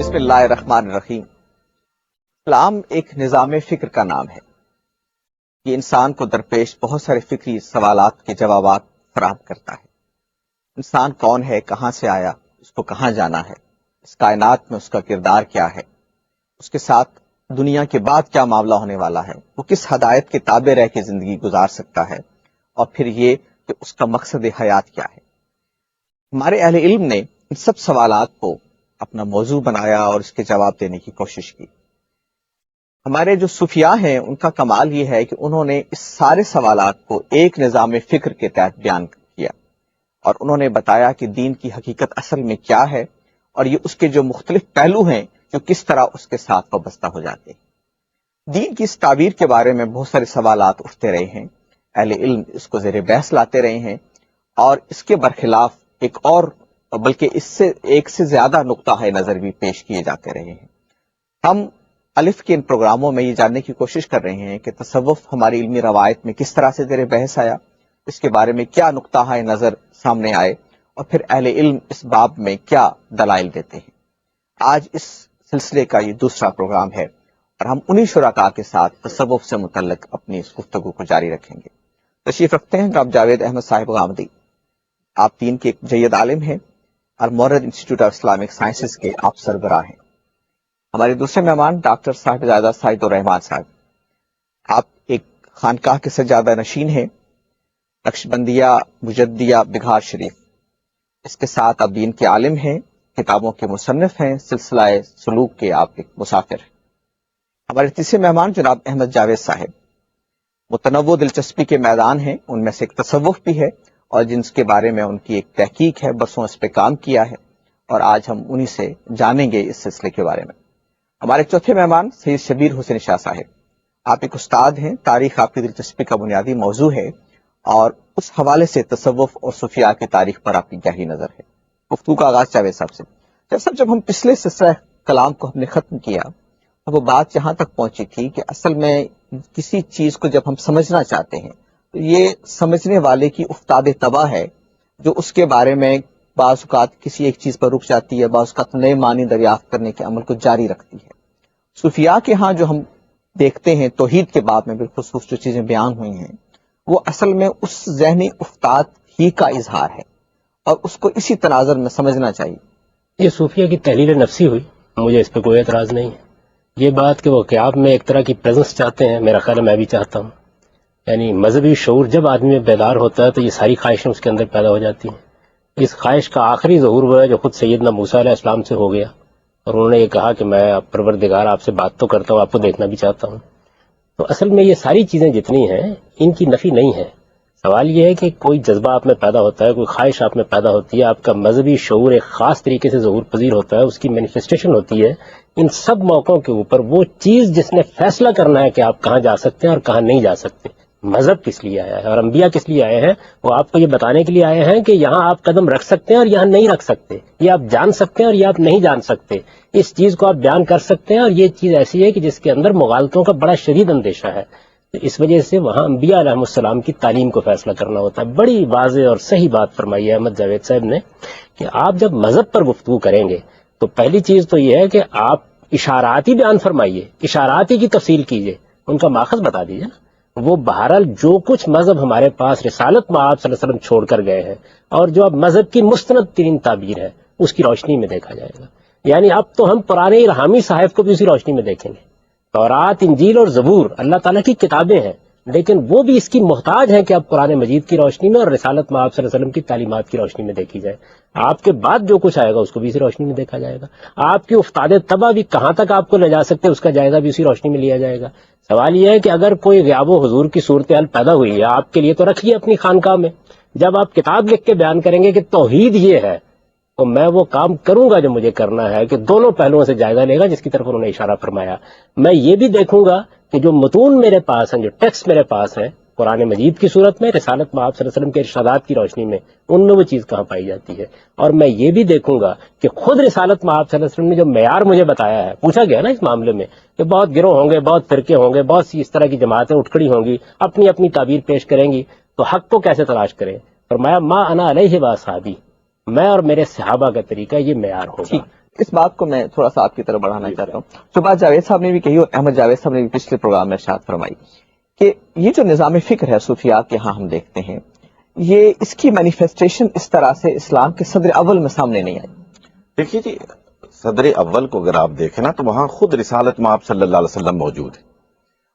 بسم اللہ الرحمن الرحیم۔ اسلام ایک نظام فکر کا نام ہے۔ یہ انسان کو درپیش بہت سارے فکری سوالات کے جوابات فراہم کرتا ہے۔ انسان کون ہے، کہاں سے آیا، اس کو کہاں جانا ہے، اس کائنات میں اس کا کردار کیا ہے، اس کے ساتھ دنیا کے بعد کیا معاملہ ہونے والا ہے، وہ کس ہدایت کے تابع رہ کے زندگی گزار سکتا ہے، اور پھر یہ کہ اس کا مقصد حیات کیا ہے۔ ہمارے اہل علم نے ان سب سوالات کو اپنا موضوع بنایا اور اس کے جواب دینے کی کوشش کی۔ ہمارے جو صوفیاء ہیں ان کا کمال یہ ہے کہ انہوں نے اس سارے سوالات کو ایک نظام فکر کے تحت بیان کیا، اور انہوں نے بتایا کہ دین کی حقیقت اصل میں کیا ہے، اور یہ اس کے جو مختلف پہلو ہیں جو کس طرح اس کے ساتھ وابستہ ہو جاتے ہیں۔ دین کی اس تعبیر کے بارے میں بہت سارے سوالات اٹھتے رہے ہیں، اہل علم اس کو زیر بحث لاتے رہے ہیں، اور اس کے برخلاف ایک اور بلکہ اس سے ایک سے زیادہ نقطہ نظر بھی پیش کیے جاتے رہے ہیں۔ ہم الف کے ان پروگراموں میں یہ جاننے کی کوشش کر رہے ہیں کہ تصوف ہماری علمی روایت میں کس طرح سے زیر بحث آیا، اس کے بارے میں کیا نقطہ نظر سامنے آئے، اور پھر اہل علم اس باب میں کیا دلائل دیتے ہیں۔ آج اس سلسلے کا یہ دوسرا پروگرام ہے، اور ہم انہی شرکاء کے ساتھ تصوف سے متعلق اپنی اس گفتگو کو جاری رکھیں گے۔ تشریف رکھتے ہیں جناب جاوید احمد صاحب غامدی۔ آپ دین کے ایک جید عالم ہیں اور مورد انسٹیٹیوٹ آف اسلامک سائنسز کے آپ سربراہ ہیں۔ ہمارے دوسرے مہمان ڈاکٹر صاحب زادہ سعید الرحمان صاحب، آپ ایک خانقاہ کے سجادہ نشین ہیں، نقشبندیہ مجدیہ بگھار شریف۔ اس کے ساتھ آپ دین کے عالم ہیں، کتابوں کے مصنف ہیں، سلسلہ سلوک کے آپ ایک مسافر ہیں۔ ہمارے تیسرے مہمان جناب احمد جاوید صاحب، متنوع دلچسپی کے میدان ہیں، ان میں سے ایک تصوف بھی ہے، اور جن کے بارے میں ان کی ایک تحقیق ہے، برسوں اس پہ کام کیا ہے، اور آج ہم انہی سے جانیں گے اس سلسلے کے بارے میں۔ ہمارے چوتھے مہمان سید شبیر حسین شاہ صاحب، آپ ایک استاد ہیں، تاریخ آپ کی دلچسپی کا بنیادی موضوع ہے، اور اس حوالے سے تصوف اور صوفیاء کی تاریخ پر آپ کی گہری نظر ہے۔ گفتگو کا آغاز جاوید صاحب سے۔ جب ہم پچھلے سلسلہ کلام کو ہم نے ختم کیا، وہ بات یہاں تک پہنچی تھی کہ اصل میں کسی چیز کو جب ہم سمجھنا چاہتے ہیں تو یہ سمجھنے والے کی افتاد طبع ہے، جو اس کے بارے میں بعض اوقات کسی ایک چیز پر رک جاتی ہے، بعض اوقات نئے معنی دریافت کرنے کے عمل کو جاری رکھتی ہے۔ صوفیاء کے ہاں جو ہم دیکھتے ہیں توحید کے باب میں بالخصوص جو چیزیں بیان ہوئی ہیں، وہ اصل میں اس ذہنی افتاد ہی کا اظہار ہے، اور اس کو اسی تناظر میں سمجھنا چاہیے۔ یہ صوفیہ کی تحلیل نفسی ہوئی، مجھے اس پہ کوئی اعتراض نہیں ہے۔ یہ بات کہ وہ قیاب میں ایک طرح کی پریزنس چاہتے ہیں، میرا خیال ہے میں بھی چاہتا ہوں۔ یعنی مذہبی شعور جب آدمی میں بیدار ہوتا ہے تو یہ ساری خواہشیں اس کے اندر پیدا ہو جاتی ہیں۔ اس خواہش کا آخری ظہور وہ ہے جو خود سیدنا موسیٰ علیہ السلام سے ہو گیا، اور انہوں نے یہ کہا کہ میں پروردگار آپ سے بات تو کرتا ہوں، آپ کو دیکھنا بھی چاہتا ہوں۔ تو اصل میں یہ ساری چیزیں جتنی ہیں ان کی نفی نہیں ہے۔ سوال یہ ہے کہ کوئی جذبہ آپ میں پیدا ہوتا ہے، کوئی خواہش آپ میں پیدا ہوتی ہے، آپ کا مذہبی شعور ایک خاص طریقے سے ظہور پذیر ہوتا ہے، اس کی مینیفیسٹیشن ہوتی ہے۔ ان سب موقعوں کے اوپر وہ چیز جس نے فیصلہ کرنا ہے کہ آپ کہاں جا سکتے ہیں اور کہاں نہیں جا سکتے، مذہب کس لیے آیا ہے اور انبیاء کس لیے آئے ہیں، وہ آپ کو یہ بتانے کے لیے آئے ہیں کہ یہاں آپ قدم رکھ سکتے ہیں اور یہاں نہیں رکھ سکتے، یہ آپ جان سکتے ہیں اور یہ آپ نہیں جان سکتے، اس چیز کو آپ بیان کر سکتے ہیں اور یہ چیز ایسی ہے کہ جس کے اندر مغالطوں کا بڑا شدید اندیشہ ہے۔ اس وجہ سے وہاں انبیاء علیہ السلام کی تعلیم کو فیصلہ کرنا ہوتا ہے۔ بڑی واضح اور صحیح بات فرمائی ہے احمد جاوید صاحب نے کہ آپ جب مذہب پر گفتگو کریں گے تو پہلی چیز تو یہ ہے کہ آپ اشاراتی بیان فرمائیے، اشاراتی کی تفصیل کیجئے، ان کا ماخذ بتا دیجئے نا۔ وہ بہرحال جو کچھ مذہب ہمارے پاس رسالت میں آپ صلی اللہ علیہ وسلم چھوڑ کر گئے ہیں، اور جو اب مذہب کی مستند ترین تعبیر ہے، اس کی روشنی میں دیکھا جائے گا۔ یعنی اب تو ہم پرانے ارحامی صاحب کو بھی اسی روشنی میں دیکھیں گے۔ تورات، انجیل اور زبور اللہ تعالیٰ کی کتابیں ہیں، لیکن وہ بھی اس کی محتاج ہیں کہ اب قرآن مجید کی روشنی میں اور رسالت میں آپ صلی اللہ علیہ وسلم کی تعلیمات کی روشنی میں دیکھی جائے۔ آپ کے بعد جو کچھ آئے گا اس کو بھی اسی روشنی میں دیکھا جائے گا۔ آپ کی افتاد طبع بھی کہاں تک آپ کو لے جا سکتے اس کا جائزہ بھی اسی روشنی میں لیا جائے گا۔ سوال یہ ہے کہ اگر کوئی غیاب و حضور کی صورتحال پیدا ہوئی ہے آپ کے لیے تو رکھیے اپنی خانقاہ میں، جب آپ کتاب لکھ کے بیان کریں گے کہ توحید یہ ہے تو میں وہ کام کروں گا جو مجھے کرنا ہے کہ دونوں پہلوؤں سے جائزہ لے گا جس کی طرف انہوں نے اشارہ فرمایا۔ میں یہ بھی دیکھوں گا کہ جو متون میرے پاس ہیں، جو ٹیکسٹ میرے پاس ہیں قرآن مجید کی صورت میں، رسالت میں آپ صلی اللہ علیہ وسلم کے ارشادات کی روشنی میں، ان میں وہ چیز کہاں پائی جاتی ہے۔ اور میں یہ بھی دیکھوں گا کہ خود رسالت میں آپ صلی اللہ علیہ وسلم نے جو معیار مجھے بتایا ہے، پوچھا گیا نا اس معاملے میں کہ بہت گروہ ہوں گے، بہت فرقے ہوں گے، بہت سی اس طرح کی جماعتیں اٹھ کھڑی ہوں گی، اپنی اپنی تعبیر پیش کریں گی، تو حق کو کیسے تلاش کریں؟ فرمایا ما انا علیہ و اصحابی، میں اور میرے صحابہ کا طریقہ یہ معیار ہوگا۔ اس بات کو میں تھوڑا سا آپ کی طرف بڑھانا چاہتا ہوں. جو بات جاوید صاحب نے بھی کہی اور احمد جاوید صاحب نے بھی پچھلے پروگرام میں ارشاد فرمائی کہ یہ جو نظام فکر ہے صوفیات کے یہاں ہم دیکھتے ہیں، یہ اس کی مینیفیسٹیشن اس طرح سے اسلام کے صدر اول میں سامنے نہیں آئی. دیکھیے جی، صدر اول کو اگر آپ دیکھیں نا تو وہاں خود رسالت مآب صلی اللہ علیہ وسلم موجود ہے،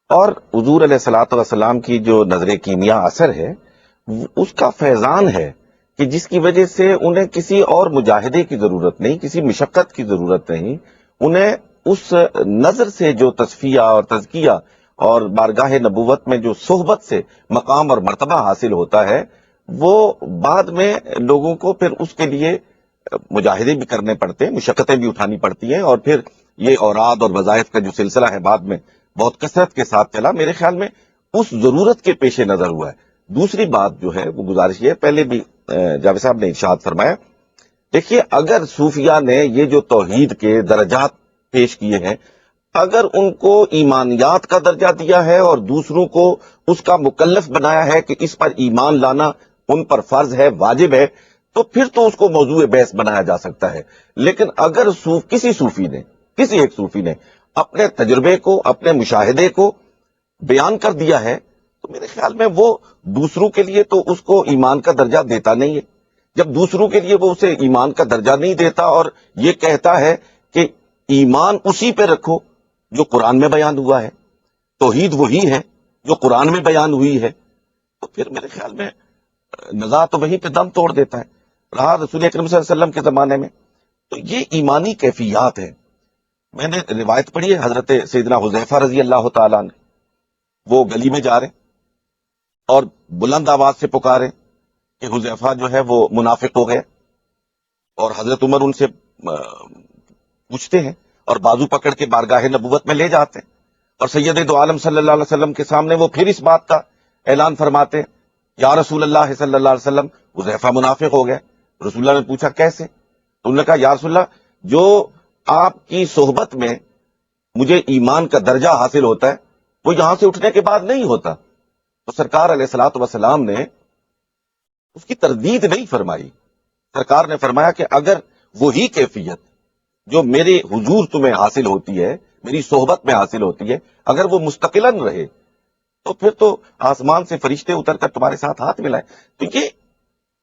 اور حضور علیہ الصلوۃ والسلام کی جو نظر کیمیا اثر ہے اس کا فیضان ہے کہ جس کی وجہ سے انہیں کسی اور مجاہدے کی ضرورت نہیں، کسی مشقت کی ضرورت نہیں. انہیں اس نظر سے جو تصفیہ اور تزکیہ اور بارگاہ نبوت میں جو صحبت سے مقام اور مرتبہ حاصل ہوتا ہے، وہ بعد میں لوگوں کو پھر اس کے لیے مجاہدے بھی کرنے پڑتے ہیں، مشقتیں بھی اٹھانی پڑتی ہیں، اور پھر یہ اوراد اور وظائف کا جو سلسلہ ہے بعد میں بہت کثرت کے ساتھ چلا. میرے خیال میں اس ضرورت کے پیش نظر ہوا ہے. دوسری بات جو ہے وہ گزارش یہ ہے، پہلے بھی جاوید صاحب نے ارشاد فرمایا، دیکھیے اگر صوفیہ نے یہ جو توحید کے درجات پیش کیے ہیں، اگر ان کو ایمانیات کا درجہ دیا ہے اور دوسروں کو اس کا مکلف بنایا ہے کہ اس پر ایمان لانا ان پر فرض ہے، واجب ہے، تو پھر تو اس کو موضوع بحث بنایا جا سکتا ہے. لیکن اگر کسی ایک صوفی نے اپنے تجربے کو، اپنے مشاہدے کو بیان کر دیا ہے، تو میرے خیال میں وہ دوسروں کے لیے تو اس کو ایمان کا درجہ دیتا نہیں ہے. جب دوسروں کے لیے وہ اسے ایمان کا درجہ نہیں دیتا اور یہ کہتا ہے کہ ایمان اسی پہ رکھو جو قرآن میں بیان ہوا ہے، توحید وہی ہے جو قرآن میں بیان ہوئی ہے، تو پھر میرے خیال میں نزاع تو وہیں پہ دم توڑ دیتا ہے. رہا رسول اکرم صلی اللہ علیہ وسلم کے زمانے میں تو یہ ایمانی کیفیات ہیں. میں نے روایت پڑھی ہے حضرت سیدنا حذیفہ رضی اللہ تعالیٰ عنہ، وہ گلی میں جا رہے اور بلند آواز سے پکارے کہ حذیفہ جو ہے وہ منافق ہو گئے، اور حضرت عمر ان سے پوچھتے ہیں اور بازو پکڑ کے بارگاہ نبوت میں لے جاتے ہیں، اور سید دو عالم صلی اللہ علیہ وسلم کے سامنے وہ پھر اس بات کا اعلان فرماتے ہیں، یا رسول اللہ صلی اللہ علیہ وسلم حذیفہ منافق ہو گئے. رسول اللہ نے پوچھا کیسے؟ تو انہوں نے کہا یا رسول اللہ، جو آپ کی صحبت میں مجھے ایمان کا درجہ حاصل ہوتا ہے وہ یہاں سے اٹھنے کے بعد نہیں ہوتا. تو سرکار علیہ الصلوۃ والسلام نے اس کی تردید نہیں فرمائی. سرکار نے فرمایا کہ اگر وہی کیفیت جو میرے حضور تمہیں حاصل ہوتی ہے، میری صحبت میں حاصل ہوتی ہے، اگر وہ مستقلاً رہے تو پھر تو آسمان سے فرشتے اتر کر تمہارے ساتھ ہاتھ ملائیں. تو یہ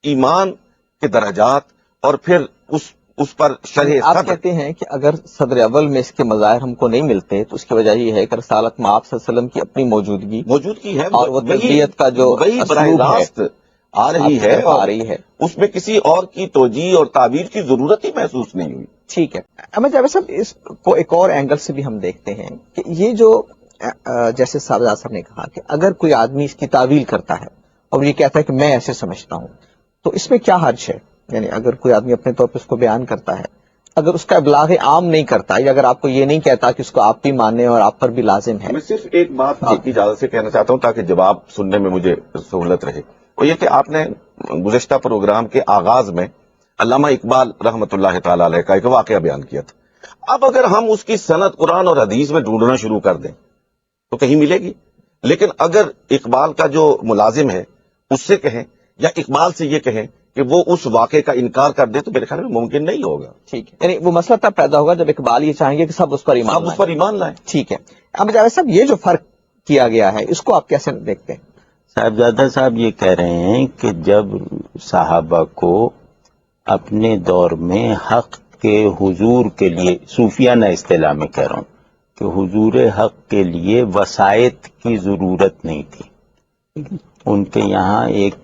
ایمان کے درجات اور پھر اس پر شرح آپ صدر. کہتے ہیں کہ اگر صدر اول میں اس کے مظاہر ہم کو نہیں ملتے تو اس کی وجہ یہ ہے کہ رسالت مآب صلی اللہ علیہ وسلم کی اپنی موجودگی ہے اور وہ تربیت کا جو وہی براہ اسلوب ہے راست آ رہی ہے، آ رہی ہے، اس میں کسی اور کی توجیہ اور تعبیر کی ضرورت ہی محسوس نہیں ہوئی. ٹھیک ہے. احمد جاوید صاحب، اس کو ایک اور اینگل سے بھی ہم دیکھتے ہیں کہ یہ جو جیسے سابزاد صاحب نے کہا کہ اگر کوئی آدمی اس کی تعویل کرتا ہے اور یہ کہتا ہے کہ میں ایسے سمجھتا ہوں، تو اس میں کیا حرج ہے؟ یعنی اگر کوئی آدمی اپنے طور پہ اس کو بیان کرتا ہے، اگر اس کا ابلاغ عام نہیں کرتا یا اگر آپ کو یہ نہیں کہتا کہ اس کو آپ بھی مانیں اور آپ پر بھی لازم ہے. میں صرف ایک بات آپ کی اجازت سے کہنا چاہتا ہوں تاکہ جواب سننے میں مجھے سہولت رہے. وہ یہ کہ آپ نے گزشتہ پروگرام کے آغاز میں علامہ اقبال رحمۃ اللہ تعالی علیہ کا ایک واقعہ بیان کیا تھا. اب اگر ہم اس کی سند قرآن اور حدیث میں ڈھونڈنا شروع کر دیں تو کہیں ملے گی، لیکن اگر اقبال کا جو ملازم ہے اس سے کہیں یا اقبال سے یہ کہیں کہ وہ اس واقعے کا انکار کر دے تو میرے خیال میں ممکن نہیں ہوگا. ٹھیک ہے، یعنی وہ مسئلہ تب پیدا ہوگا جب اقبال یہ چاہیں گے کہ سب اس پر ایمان لائیں. ٹھیک ہے. اب جاوید صاحب، یہ جو فرق کیا گیا ہے اس کو آپ کیسے دیکھتے ہیں؟ صاحبزادہ صاحب یہ کہہ رہے ہیں کہ جب صحابہ کو اپنے دور میں حق کے حضور کے لیے، صوفیانہ اصطلاح میں کہہ رہا ہوں کہ حضور حق کے لیے وسائط کی ضرورت نہیں تھی. ان کے یہاں ایک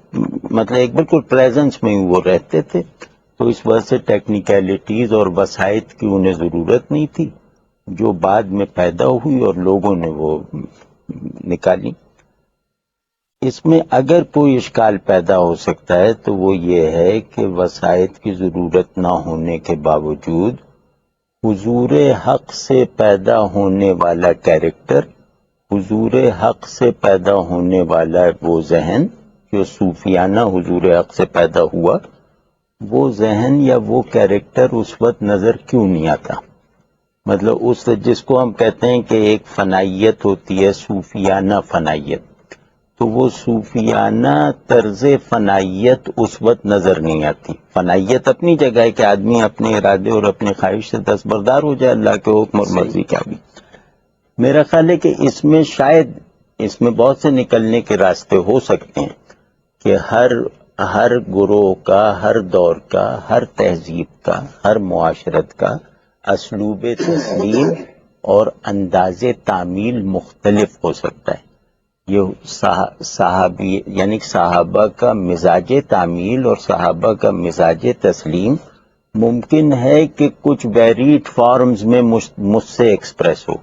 بالکل پریزنس میں وہ رہتے تھے، تو اس وجہ سے ٹیکنیکلٹیز اور وسائط کی انہیں ضرورت نہیں تھی، جو بعد میں پیدا ہوئی اور لوگوں نے وہ نکالی. اس میں اگر کوئی اشکال پیدا ہو سکتا ہے تو وہ یہ ہے کہ وسائط کی ضرورت نہ ہونے کے باوجود حضور حق سے پیدا ہونے والا کیریکٹر، حضور حق سے پیدا ہونے والا وہ ذہن جو صوفیانہ حضور حق سے پیدا ہوا، وہ ذہن یا وہ کیریکٹر اس وقت نظر کیوں نہیں آتا؟ اس جس کو ہم کہتے ہیں کہ ایک فنائیت ہوتی ہے، صوفیانہ فنائیت، تو وہ صوفیانہ طرز فنائیت اس وقت نظر نہیں آتی. فنائیت اپنی جگہ ہے کہ آدمی اپنے ارادے اور اپنے خواہش سے دستبردار ہو جائے اللہ کے حکم اور مرضی کا بھی. میرا خیال ہے کہ اس میں شاید اس میں بہت سے نکلنے کے راستے ہو سکتے ہیں کہ ہر گروہ کا، ہر دور کا، ہر تہذیب کا، ہر معاشرت کا اسلوب تسلیم اور انداز تعمیل مختلف ہو سکتا ہے. یہ صحابی یعنی صحابہ کا مزاج تعمیل اور صحابہ کا مزاج تسلیم ممکن ہے کہ کچھ ویریڈ فارمز میں مجھ سے ایکسپریس ہو،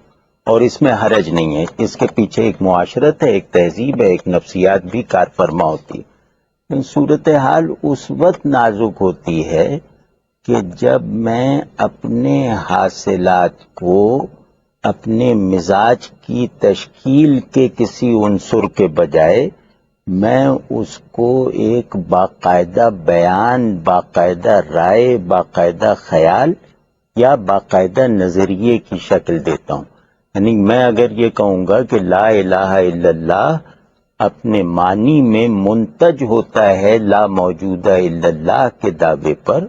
اور اس میں حرج نہیں ہے. اس کے پیچھے ایک معاشرت ہے، ایک تہذیب ہے، ایک نفسیات بھی کار فرما ہوتی ہے. صورتحال اس وقت نازک ہوتی ہے کہ جب میں اپنے حاصلات کو اپنے مزاج کی تشکیل کے کسی عنصر کے بجائے میں اس کو ایک باقاعدہ بیان، باقاعدہ رائے، باقاعدہ خیال یا باقاعدہ نظریے کی شکل دیتا ہوں. یعنی میں اگر یہ کہوں گا کہ لا الہ الا اللہ اپنے معنی میں منتج ہوتا ہے لا موجودہ الا اللہ کے دعوے پر،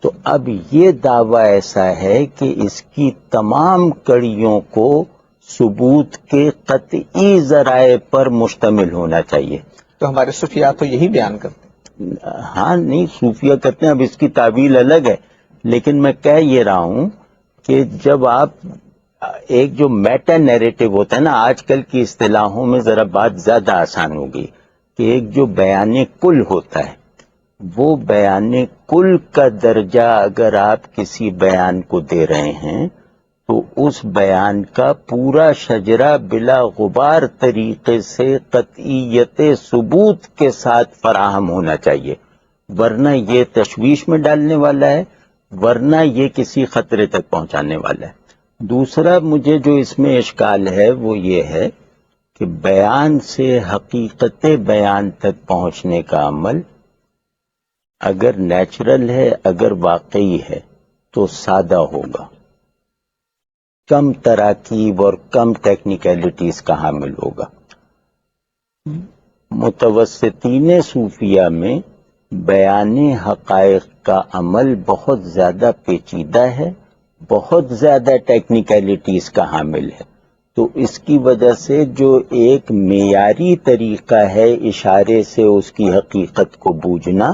تو اب یہ دعویٰ ایسا ہے کہ اس کی تمام کڑیوں کو ثبوت کے قطعی ذرائع پر مشتمل ہونا چاہیے. تو ہمارے صوفیاء تو یہی بیان کرتے ہیں. ہاں نہیں، صوفیہ کرتے ہیں، اب اس کی تعویل الگ ہے، لیکن میں کہہ یہ رہا ہوں کہ جب آپ ایک جو میٹا نیریٹو ہوتا ہے نا، آج کل کی اصطلاحوں میں ذرا بات زیادہ آسان ہوگی کہ ایک جو بیان کل ہوتا ہے، وہ بیان کل کا درجہ اگر آپ کسی بیان کو دے رہے ہیں تو اس بیان کا پورا شجرہ بلا غبار طریقے سے قطعیت ثبوت کے ساتھ فراہم ہونا چاہیے، ورنہ یہ تشویش میں ڈالنے والا ہے، ورنہ یہ کسی خطرے تک پہنچانے والا ہے. دوسرا مجھے جو اس میں اشکال ہے وہ یہ ہے کہ بیان سے حقیقت بیان تک پہنچنے کا عمل اگر نیچرل ہے، اگر واقعی ہے تو سادہ ہوگا، کم تراکیب اور کم ٹیکنیکلٹیز کا حامل ہوگا. متوسطین صوفیہ میں بیان حقائق کا عمل بہت زیادہ پیچیدہ ہے، بہت زیادہ ٹیکنیکلٹیز کا حامل ہے. تو اس کی وجہ سے جو ایک معیاری طریقہ ہے اشارے سے اس کی حقیقت کو بوجھنا،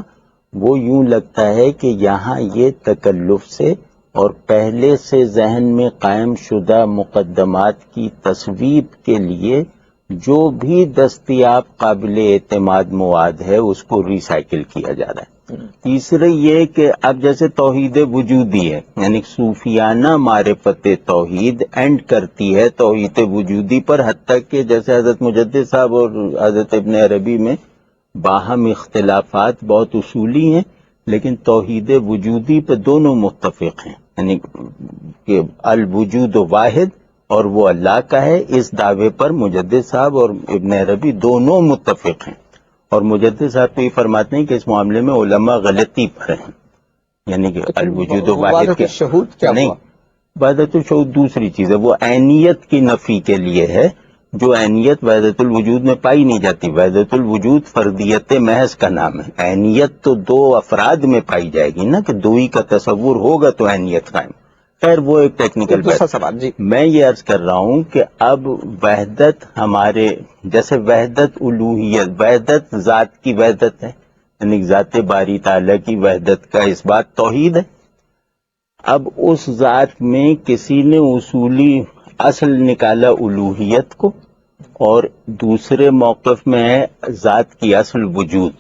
وہ یوں لگتا ہے کہ یہاں یہ تکلف سے اور پہلے سے ذہن میں قائم شدہ مقدمات کی تصویب کے لیے جو بھی دستیاب قابل اعتماد مواد ہے اس کو ریسائکل کیا جا رہا ہے. تیسرے یہ کہ اب جیسے توحید وجودی ہے، یعنی صوفیانہ معرفت توحید اینڈ کرتی ہے توحید وجودی پر، حتیٰ کہ جیسے حضرت مجدد صاحب اور حضرت ابن عربی میں باہم اختلافات بہت اصولی ہیں، لیکن توحید وجودی پہ دونوں متفق ہیں، یعنی کہ الوجود واحد اور وہ اللہ کا ہے. اس دعوے پر مجدد صاحب اور ابن عربی دونوں متفق ہیں، اور مجدد صاحب تو یہ فرماتے ہیں کہ اس معاملے میں علماء غلطی پر ہیں، یعنی کہ الوجود واحد کے شہود کیا نہیں، وحدت الشہود دوسری چیز ہے، وہ عینیت کی نفی کے لیے ہے، جو عینیت وحدت الوجود میں پائی نہیں جاتی. وحدت الوجود فردیت محض کا نام ہے، عینیت تو دو افراد میں پائی جائے گی نا، کہ دو ہی کا تصور ہوگا تو عینیت قائم. خیر وہ ایک ٹیکنیکل سوال. جی میں یہ عرض کر رہا ہوں کہ اب وحدت ہمارے جیسے وحدت الوہیت، وحدت ذات کی وحدت ہے، یعنی ذات باری تعالیٰ کی وحدت کا اس بات توحید ہے. اب اس ذات میں کسی نے اصولی اصل نکالا الوہیت کو، اور دوسرے موقف میں ہے ذات کی اصل وجود.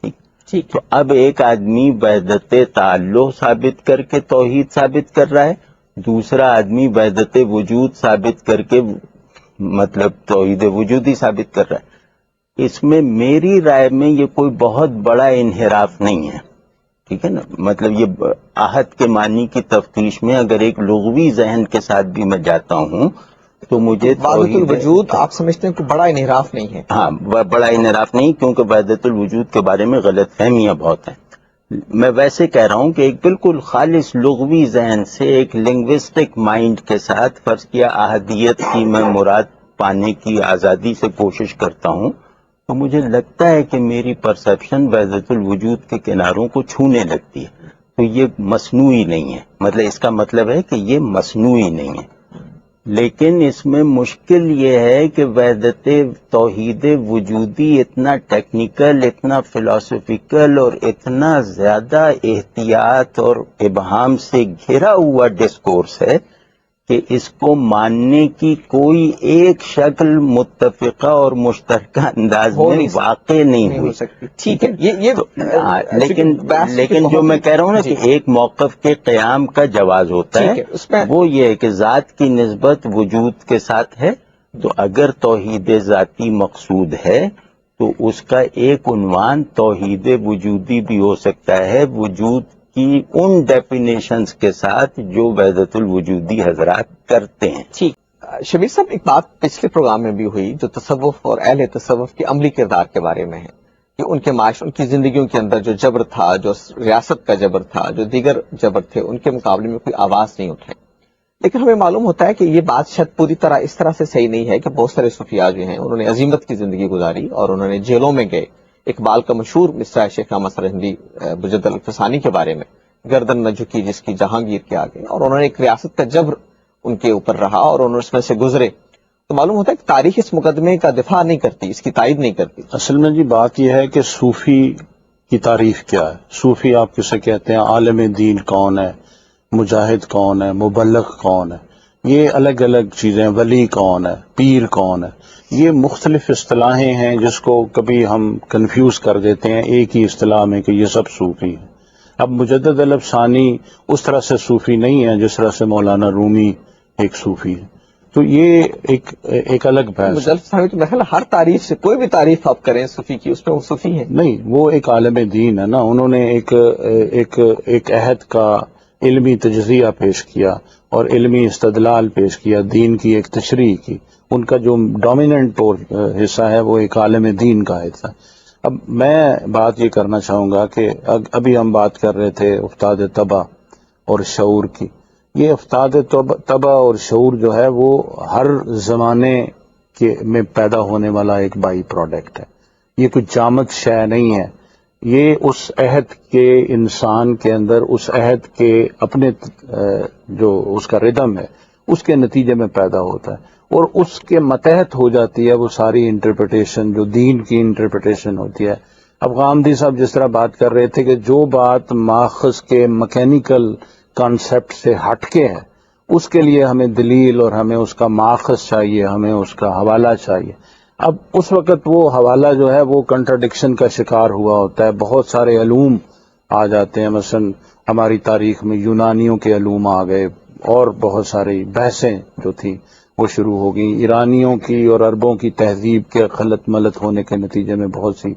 ٹھیک، تو اب ایک آدمی وحدت تعلق ثابت کر کے توحید ثابت کر رہا ہے، دوسرا آدمی وحدت وجود ثابت کر کے مطلب توحید وجودی ثابت کر رہا ہے. اس میں میری رائے میں یہ کوئی بہت بڑا انحراف نہیں ہے، ٹھیک ہے نا. مطلب یہ احد کے معنی کی تفتیش میں اگر ایک لغوی ذہن کے ساتھ بھی میں جاتا ہوں تو مجھے وحدت الوجود آپ سمجھتے ہیں کہ بڑا انحراف نہیں ہے؟ ہاں، بڑا انحراف نہیں، کیونکہ وحدت الوجود کے بارے میں غلط فہمیاں بہت ہیں. میں ویسے کہہ رہا ہوں کہ ایک بالکل خالص لغوی ذہن سے ایک لنگوسٹک مائنڈ کے ساتھ فرض کیا احدیت کی میں مراد پانے کی آزادی سے کوشش کرتا ہوں، تو مجھے لگتا ہے کہ میری پرسیپشن وحدت الوجود کے کناروں کو چھونے لگتی ہے. تو یہ مصنوعی نہیں ہے، مطلب اس کا مطلب ہے کہ یہ مصنوعی نہیں ہے. لیکن اس میں مشکل یہ ہے کہ وحدت توحید وجودی اتنا ٹیکنیکل، اتنا فلسفیکل اور اتنا زیادہ احتیاط اور ابہام سے گھرا ہوا ڈسکورس ہے کہ اس کو ماننے کی کوئی ایک شکل متفقہ اور مشترکہ انداز میں واقع نہیں ہوئی. ٹھیک ہے، لیکن جو میں کہہ رہا ہوں نا کہ ایک موقف کے قیام کا جواز ہوتا ہے، وہ یہ ہے کہ ذات کی نسبت وجود کے ساتھ ہے. تو اگر توحید ذاتی مقصود ہے تو اس کا ایک عنوان توحید وجودی بھی ہو سکتا ہے، وجود کی ان ڈیفینیشنز کے ساتھ جو وحدت الوجودی حضرات کرتے ہیں. ٹھیک. شبیر صاحب، ایک بات پچھلے پروگرام میں بھی ہوئی جو تصوف اور اہل تصوف کے عملی کردار کے بارے میں ہے کہ ان کے معاش، ان کی زندگیوں کے اندر جو جبر تھا، جو ریاست کا جبر تھا، جو دیگر جبر تھے، ان کے مقابلے میں کوئی آواز نہیں اٹھے. لیکن ہمیں معلوم ہوتا ہے کہ یہ بات شاید پوری طرح اس طرح سے صحیح نہیں ہے کہ بہت سارے صوفیاء جو ہیں انہوں نے عظیمت کی زندگی گزاری اور انہوں نے جیلوں میں گئے. اقبال کا مشہور مصرع ہے شیخ احمد سرہندی بجد الفسانی کے بارے میں، گردن نہ جھکی جس کی جہانگیر کے آگے، اور انہوں نے ایک ریاست کا جبر ان کے اوپر رہا اور انہوں نے اس میں سے گزرے. تو معلوم ہوتا ہے کہ تاریخ اس مقدمے کا دفاع نہیں کرتی، اس کی تائید نہیں کرتی. اصل میں جی بات یہ ہے کہ صوفی کی تعریف کیا ہے. صوفی آپ کسے کہتے ہیں، عالم دین کون ہے، مجاہد کون ہے، مبلغ کون ہے، یہ الگ الگ چیزیں. ولی کون ہے، پیر کون ہے، یہ مختلف اصطلاحیں ہیں جس کو کبھی ہم کنفیوز کر دیتے ہیں ایک ہی اصطلاح میں کہ یہ سب صوفی ہیں. اب مجدد الافسانی اس طرح سے صوفی نہیں ہے جس طرح سے مولانا رومی ایک صوفی ہے. تو یہ ایک الگ بحث ہے. مجدد الافسانی تو میرا خیال ہر تعریف سے، کوئی بھی تعریف آپ کریں صوفی کی، اس میں وہ صوفی ہے. نہیں، وہ ایک عالم دین ہے نا. انہوں نے ایک عہد کا علمی تجزیہ پیش کیا اور علمی استدلال پیش کیا، دین کی ایک تشریح کی. ان کا جو ڈومیننٹ حصہ ہے وہ ایک عالم دین کا حصہ ہے. اب میں بات یہ کرنا چاہوں گا کہ ابھی ہم بات کر رہے تھے افتاد طبع اور شعور کی. یہ افتاد طبع اور شعور جو ہے وہ ہر زمانے میں پیدا ہونے والا ایک بائی پروڈکٹ ہے. یہ کوئی جامد شے نہیں ہے. یہ اس عہد کے انسان کے اندر، اس عہد کے اپنے جو اس کا ردم ہے اس کے نتیجے میں پیدا ہوتا ہے اور اس کے متحد ہو جاتی ہے وہ ساری انٹرپریٹیشن جو دین کی انٹرپریٹیشن ہوتی ہے. اب غامدی صاحب جس طرح بات کر رہے تھے کہ جو بات ماخذ کے مکینیکل کانسیپٹ سے ہٹ کے ہے اس کے لیے ہمیں دلیل اور ہمیں اس کا ماخذ چاہیے، ہمیں اس کا حوالہ چاہیے. اب اس وقت وہ حوالہ جو ہے وہ کنٹراڈکشن کا شکار ہوا ہوتا ہے. بہت سارے علوم آ جاتے ہیں، مثلا ہماری تاریخ میں یونانیوں کے علوم آ گئے اور بہت ساری بحثیں جو تھیں وہ شروع ہو گئیں. ایرانیوں کی اور عربوں کی تہذیب کے خلط ملط ہونے کے نتیجے میں بہت سی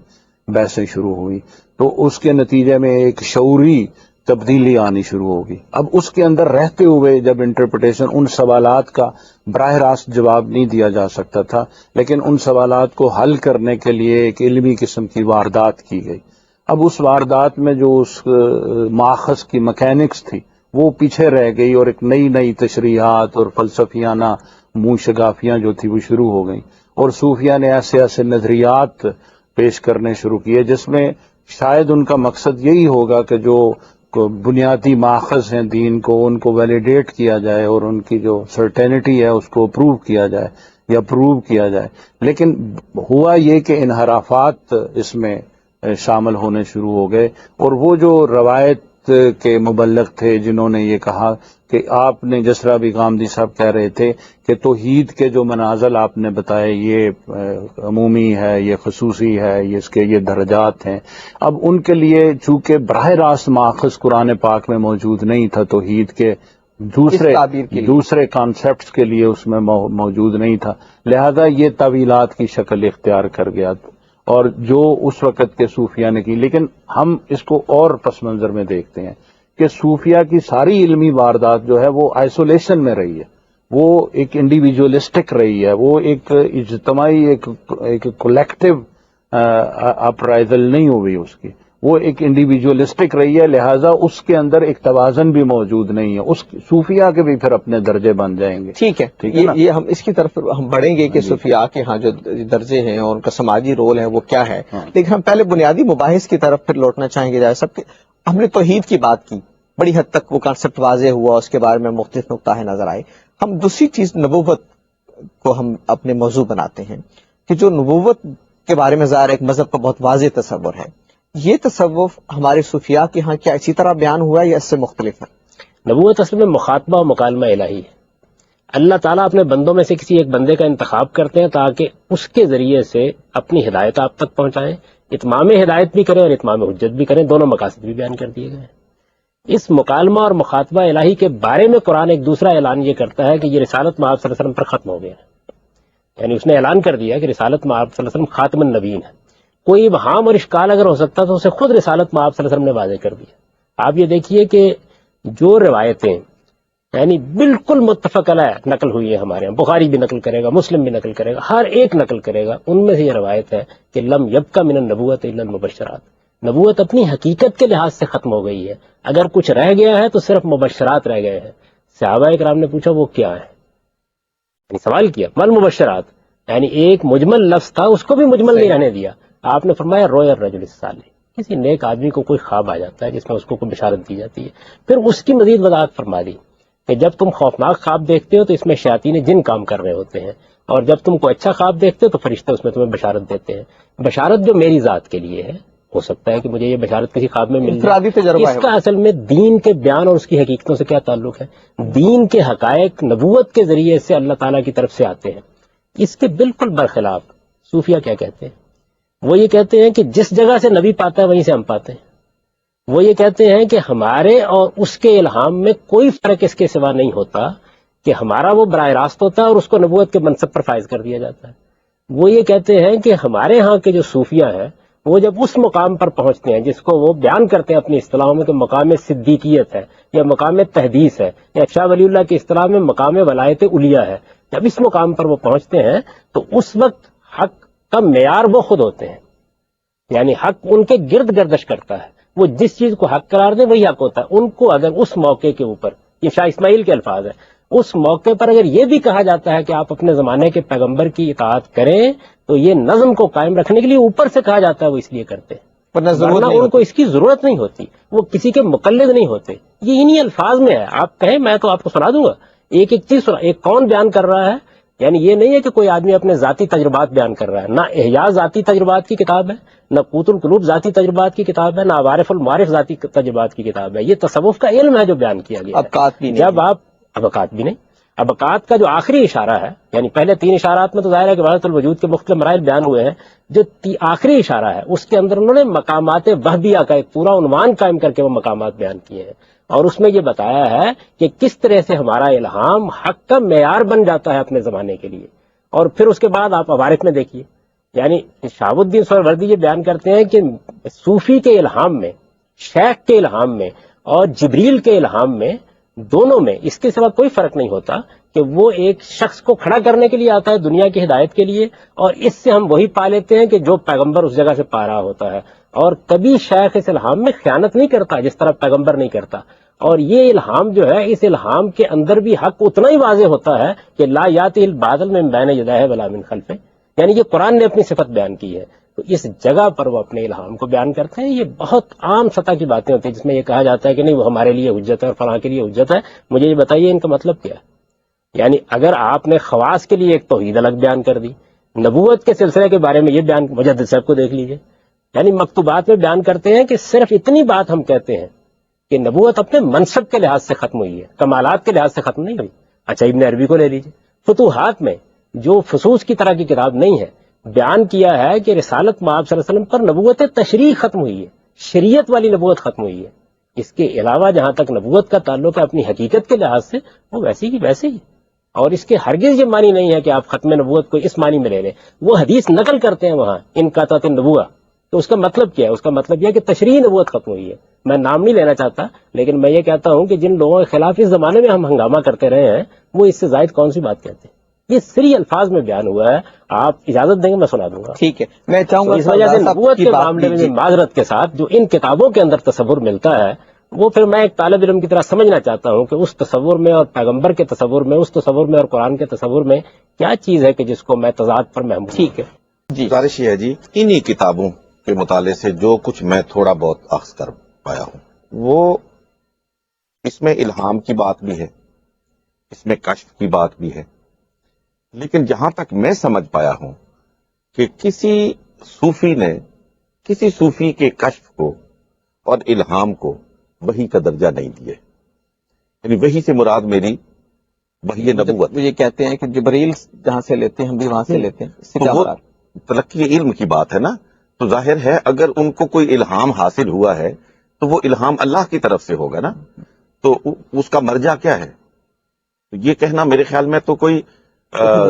بحثیں شروع ہوئی. تو اس کے نتیجے میں ایک شعوری تبدیلی آنی شروع ہوگی. اب اس کے اندر رہتے ہوئے جب انٹرپریٹیشن، ان سوالات کا براہ راست جواب نہیں دیا جا سکتا تھا، لیکن ان سوالات کو حل کرنے کے لیے ایک علمی قسم کی واردات کی گئی. اب اس واردات میں جو اس ماخذ کی مکینکس تھی وہ پیچھے رہ گئی اور ایک نئی تشریحات اور فلسفیانہ منہ شگافیاں جو تھی وہ شروع ہو گئیں اور صوفیہ نے ایسے نظریات پیش کرنے شروع کیے جس میں شاید ان کا مقصد یہی ہوگا کہ جو بنیادی ماخذ ہیں دین کو ان کو ویلیڈیٹ کیا جائے اور ان کی جو سرٹینٹی ہے اس کو اپروو کیا جائے یا پروو کیا جائے. لیکن ہوا یہ کہ انحرافات اس میں شامل ہونے شروع ہو گئے اور وہ جو روایت کے مبلغ تھے جنہوں نے یہ کہا کہ آپ نے جس طرح بھی غامدی صاحب کہہ رہے تھے کہ توحید کے جو منازل آپ نے بتائے یہ عمومی ہے، یہ خصوصی ہے، یہ درجات ہیں. اب ان کے لیے چونکہ براہ راست ماخذ قرآن پاک میں موجود نہیں تھا، توحید کے دوسرے کانسیپٹس کے لیے اس میں موجود نہیں تھا، لہذا یہ تعویلات کی شکل اختیار کر گیا اور جو اس وقت کے صوفیہ نے کی. لیکن ہم اس کو اور پس منظر میں دیکھتے ہیں کہ صوفیہ کی ساری علمی واردات جو ہے وہ آئسولیشن میں رہی ہے، وہ ایک انڈیویجولسٹک رہی ہے، وہ ایک اجتماعی ایک کولیکٹیو اپرائزل نہیں ہوئی اس کی. وہ ایک انڈیویجولسٹک رہی ہے، لہٰذا اس کے اندر ایک توازن بھی موجود نہیں ہے. اس صوفیہ کے بھی پھر اپنے درجے بن جائیں گے. ٹھیک ہے، یہ ہم اس کی طرف ہم بڑھیں گے کہ صوفیاء کے ہاں جو درجے ہیں اور ان کا سماجی رول ہے وہ کیا ہے، لیکن ہم پہلے بنیادی مباحث کی طرف پھر لوٹنا چاہیں گے. جائے سب کے ہم نے توحید کی بات کی، بڑی حد تک وہ کانسیپٹ واضح ہوا، اس کے بارے میں مختلف نقطہ نظر آئے. ہم دوسری چیز نبوت کو ہم اپنے موضوع بناتے ہیں کہ جو نبوت کے بارے میں ظاہر ایک مذہب کا بہت واضح تصور ہے، یہ تصور ہمارے صوفیاء کے ہاں کیا اسی طرح بیان ہوا ہے یا اس سے مختلف ہے؟ نبوت اصل میں مخاطبہ و مکالمہ الہی ہے. اللہ تعالیٰ اپنے بندوں میں سے کسی ایک بندے کا انتخاب کرتے ہیں تاکہ اس کے ذریعے سے اپنی ہدایت آپ تک پہنچائیں، اتمام ہدایت بھی کریں اور اتمام حجت بھی کریں. دونوں مقاصد بھی بیان کر دیے گئے ہیں. اس مکالمہ اور مخاطبہ الہی کے بارے میں قرآن ایک دوسرا اعلان یہ کرتا ہے کہ یہ رسالت میں آپ صلی اللہ علیہ وسلم پر ختم ہو گیا ہے. یعنی اس نے اعلان کر دیا کہ رسالت میں آپ صلی اللہ علیہ وسلم خاتم النبیین ہے. کوئی ابہام اور اشکال اگر ہو سکتا تو اسے خود رسالت میں آپ صلی اللہ علیہ وسلم نے واضح کر دیا. آپ یہ دیکھیے کہ جو روایتیں یعنی بالکل متفق علیہ نقل ہوئی ہے ہمارے یہاں، بخاری بھی نقل کرے گا، مسلم بھی نقل کرے گا، ہر ایک نقل کرے گا، ان میں سے یہ روایت ہے کہ لم یبقى من النبوۃ الا المبشرات. نبوت اپنی حقیقت کے لحاظ سے ختم ہو گئی ہے، اگر کچھ رہ گیا ہے تو صرف مبشرات رہ گئے ہیں. صحابہ کرام نے پوچھا وہ کیا ہے، یعنی سوال کیا مل مبشرات، یعنی ایک مجمل لفظ تھا اس کو بھی مجمل نہیں رہنے دیا. آپ نے فرمایا رویا الرجل الصالح، کسی نیک آدمی کو کوئی خواب آ جاتا ہے جس میں اس کو کوئی بشارت دی جاتی ہے. پھر اس کی مزید وضاحت فرما دی کہ جب تم خوفناک خواب دیکھتے ہو تو اس میں شیاطین جن کام کر رہے ہوتے ہیں، اور جب تم کو اچھا خواب دیکھتے ہو تو فرشتے اس میں تمہیں بشارت دیتے ہیں. بشارت جو میری ذات کے لیے ہے، ہو سکتا ہے کہ مجھے یہ بشارت کسی خواب میں مل جائے. اس کا اصل میں دین کے بیان اور اس کی حقیقتوں سے کیا تعلق ہے؟ دین کے حقائق نبوت کے ذریعے سے اللہ تعالیٰ کی طرف سے آتے ہیں. اس کے بالکل برخلاف صوفیہ کیا کہتے ہیں؟ وہ یہ کہتے ہیں کہ جس جگہ سے نبی پاتا ہے وہیں سے ہم پاتے ہیں. وہ یہ کہتے ہیں کہ ہمارے اور اس کے الہام میں کوئی فرق اس کے سوا نہیں ہوتا، کہ ہمارا وہ براہ راست ہوتا ہے اور اس کو نبوت کے منصب پر فائز کر دیا جاتا ہے. وہ یہ کہتے ہیں کہ ہمارے ہاں کے جو صوفیہ ہیں وہ جب اس مقام پر پہنچتے ہیں جس کو وہ بیان کرتے ہیں اپنی اصطلاحوں میں کہ مقام صدیقیت ہے یا مقام تحدیث ہے، یا شاہ ولی اللہ کی اصطلاح میں مقام ولایت علیہ ہے، جب اس مقام پر وہ پہنچتے ہیں تو اس وقت حق کا معیار وہ خود ہوتے ہیں. یعنی حق ان کے گرد گردش کرتا ہے، وہ جس چیز کو حق قرار دیں وہی حق ہوتا ہے. ان کو اگر اس موقع کے اوپر، یہ شاہ اسماعیل کے الفاظ ہیں، اس موقع پر اگر یہ بھی کہا جاتا ہے کہ آپ اپنے زمانے کے پیغمبر کی اطاعت کریں تو یہ نظم کو قائم رکھنے کے لیے اوپر سے کہا جاتا ہے، وہ اس لیے کرتے ہیں، ورنہ ان کو اس کی ضرورت نہیں ہوتی، وہ کسی کے مقلد نہیں ہوتے. یہ انہی الفاظ میں ہے، آپ کہیں میں تو آپ کو سنا دوں گا. ایک ایک چیز سنا، ایک کون بیان کر رہا ہے. یعنی یہ نہیں ہے کہ کوئی آدمی اپنے ذاتی تجربات بیان کر رہا ہے، نہ احیاء ذاتی تجربات کی کتاب ہے، نہ قوت القلوب ذاتی تجربات کی کتاب ہے، نہ عوارف المعارف ذاتی تجربات کی کتاب ہے. یہ تصوف کا علم ہے جو بیان کیا گیا ہے. جب آپ ابقات بھی نہیں، ابقات کا جو آخری اشارہ ہے، یعنی پہلے 3 اشارات میں تو ظاہر ہے کہ وحدت الوجود کے مختلف مراحل بیان ہوئے ہیں، جو آخری اشارہ ہے اس کے اندر انہوں نے مقامات وہبیہ کا ایک پورا عنوان قائم کر کے وہ مقامات بیان کیے ہیں، اور اس میں یہ بتایا ہے کہ کس طرح سے ہمارا الہام حق کا معیار بن جاتا ہے اپنے زمانے کے لیے. اور پھر اس کے بعد آپ عوارف میں دیکھیے، یعنی شہاب الدین سہروردی یہ بیان کرتے ہیں کہ صوفی کے الہام میں، شیخ کے الہام میں اور جبریل کے الہام میں، دونوں میں اس کے سوا کوئی فرق نہیں ہوتا کہ وہ ایک شخص کو کھڑا کرنے کے لیے آتا ہے دنیا کی ہدایت کے لیے، اور اس سے ہم وہی پا لیتے ہیں کہ جو پیغمبر اس جگہ سے پا رہا ہوتا ہے. اور کبھی شیخ اس الہام میں خیانت نہیں کرتا جس طرح پیغمبر نہیں کرتا. اور یہ الہام جو ہے، اس الہام کے اندر بھی حق اتنا ہی واضح ہوتا ہے کہ لا یاتی الباطل من بین یدیہ ولا من خلفہ، یعنی یہ قرآن نے اپنی صفت بیان کی ہے تو اس جگہ پر وہ اپنے الہام کو بیان کرتے ہیں. یہ بہت عام سطح کی باتیں ہوتی ہیں جس میں یہ کہا جاتا ہے کہ نہیں وہ ہمارے لیے حجت ہے اور فلاں کے لیے حجت ہے. مجھے یہ بتائیے ان کا مطلب کیا ہے؟ یعنی اگر آپ نے خواص کے لیے ایک توحید الگ بیان کر دی، نبوت کے سلسلے کے بارے میں یہ بیان، مجدد صاحب کو دیکھ لیجئے، یعنی مکتوبات میں بیان کرتے ہیں کہ صرف اتنی بات ہم کہتے ہیں کہ نبوت اپنے منصب کے لحاظ سے ختم ہوئی ہے، کمالات کے لحاظ سے ختم نہیں ہوئی. اچھا ابن عربی کو لے لیجئے، فتوحات میں جو فصوص کی طرح کی کتاب نہیں ہے، بیان کیا ہے کہ رسالت میں آپ صلی اللہ علیہ وسلم پر نبوت تشریح ختم ہوئی ہے، شریعت والی نبوت ختم ہوئی ہے. اس کے علاوہ جہاں تک نبوت کا تعلق ہے اپنی حقیقت کے لحاظ سے، وہ ویسی کی ویسے ہی، اور اس کے ہرگز یہ معنی نہیں ہے کہ آپ ختم نبوت کو اس معنی میں لے لیں. وہ حدیث نقل کرتے ہیں وہاں ان قطعت النبوہ، تو اس کا مطلب کیا ہے؟ اس کا مطلب یہ ہے کہ تشریح نبوت ختم ہوئی ہے. میں نام نہیں لینا چاہتا، لیکن میں یہ کہتا ہوں کہ جن لوگوں کے خلاف اس زمانے میں ہم ہنگامہ کرتے رہے ہیں وہ اس سے زائد کون سی بات کہتے ہیں؟ یہ صریح الفاظ میں بیان ہوا ہے. آپ اجازت دیں گے میں سنا دوں گا. ٹھیک ہے، میں چاہوں تو گا اس وجہ سے صاحب نبوت کی کے بات معاملے میں کیجیے. معذرت کے ساتھ جو ان کتابوں کے اندر تصور ملتا ہے وہ پھر میں ایک طالب علم کی طرح سمجھنا چاہتا ہوں کہ اس تصور میں اور پیغمبر کے تصور میں، اس تصور میں اور قرآن کے تصور میں کیا چیز ہے کہ جس کو میں تضاد پر محمود. ٹھیک ہے جی. گزارش یہ ہے جی، انہی کتابوں کے مطالعے سے جو کچھ میں تھوڑا بہت اخذ کر پایا ہوں، وہ اس میں الہام کی بات بھی ہے، اس میں کشف کی بات بھی ہے، لیکن جہاں تک میں سمجھ پایا ہوں کہ کسی صوفی کے کشف کو اور الہام کو وحی کا درجہ نہیں دیے. یعنی وحی سے مراد میری وحی نبوت. وہ یہ کہتے ہیں کہ جبریل جہاں سے لیتے ہیں ہم بھی وہاں سے لیتے ہیں، اس سے تو کیا وہ مراد؟ تلقی علم کی بات ہے نا. تو ظاہر ہے اگر ان کو کوئی الہام حاصل ہوا ہے تو وہ الہام اللہ کی طرف سے ہوگا نا. تو اس کا مرجع کیا ہے؟ یہ کہنا میرے خیال میں تو کوئی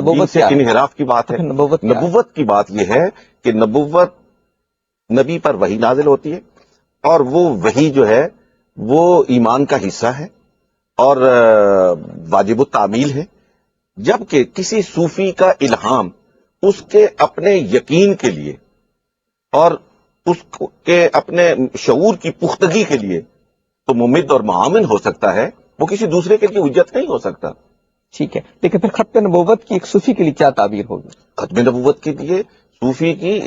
دین سے انحراف کی بات ہے. نبوت کی بات یہ ہے کہ نبوت نبی پر وحی نازل ہوتی ہے، اور وہ وحی جو ہے وہ ایمان کا حصہ ہے اور واجب التعمیل ہے. جبکہ کسی صوفی کا الہام اس کے اپنے یقین کے لیے اور اس کے اپنے شعور کی پختگی کے لیے تو ممد اور معاون ہو سکتا ہے، وہ کسی دوسرے کے لیے حجت نہیں ہو سکتا. ٹھیک ہے، لیکن پھر ختم نبوت کی ایک صوفی کے لیے کیا تعبیر ہوگی؟ ختم نبوت کے لیے صوفی کی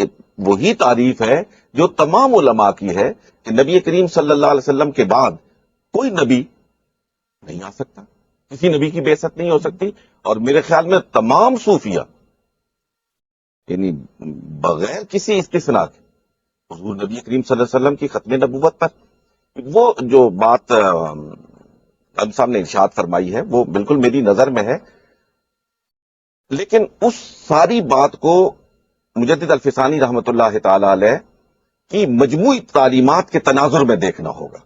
وہی تعریف ہے جو تمام علماء کی ہے کہ نبی کریم صلی اللہ علیہ وسلم کے بعد کوئی نبی نہیں آ سکتا، کسی نبی کی بعثت نہیں ہو سکتی. اور میرے خیال میں تمام صوفیہ یعنی بغیر کسی استثناء کے حضور نبی کریم صلی اللہ علیہ وسلم کی ختم نبوت پر وہ جو بات صاحب نے ارشاد فرمائی ہے وہ بالکل میری نظر میں ہے. لیکن اس ساری بات کو مجدد الفسانی رحمۃ اللہ تعالی علیہ کی مجموعی تعلیمات کے تناظر میں دیکھنا ہوگا.